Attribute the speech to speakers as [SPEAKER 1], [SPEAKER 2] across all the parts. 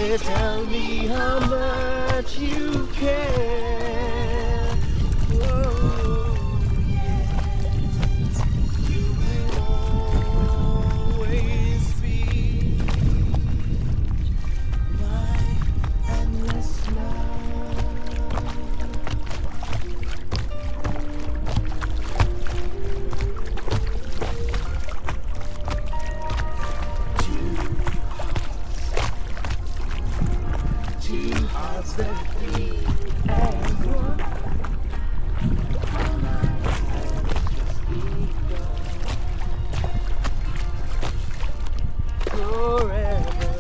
[SPEAKER 1] Tell me how much you care. Whoa, yes. You will always be my endless love. Two hearts that beat as one. All my life just begun. Forever,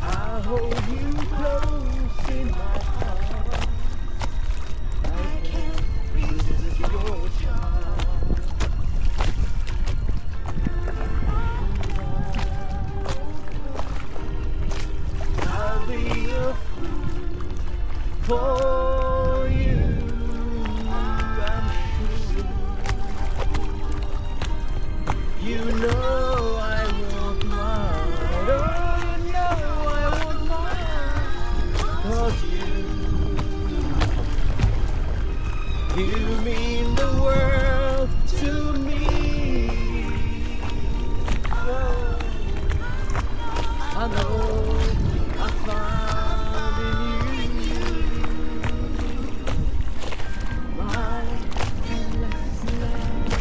[SPEAKER 1] I hold you close in my heart. I can't resist your charm. I'll be a fool for you, I'm sure. You know I want mine, oh you know I want mine. 'Cause you mean the world to me. Oh, I know I found in you my endless love.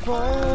[SPEAKER 1] For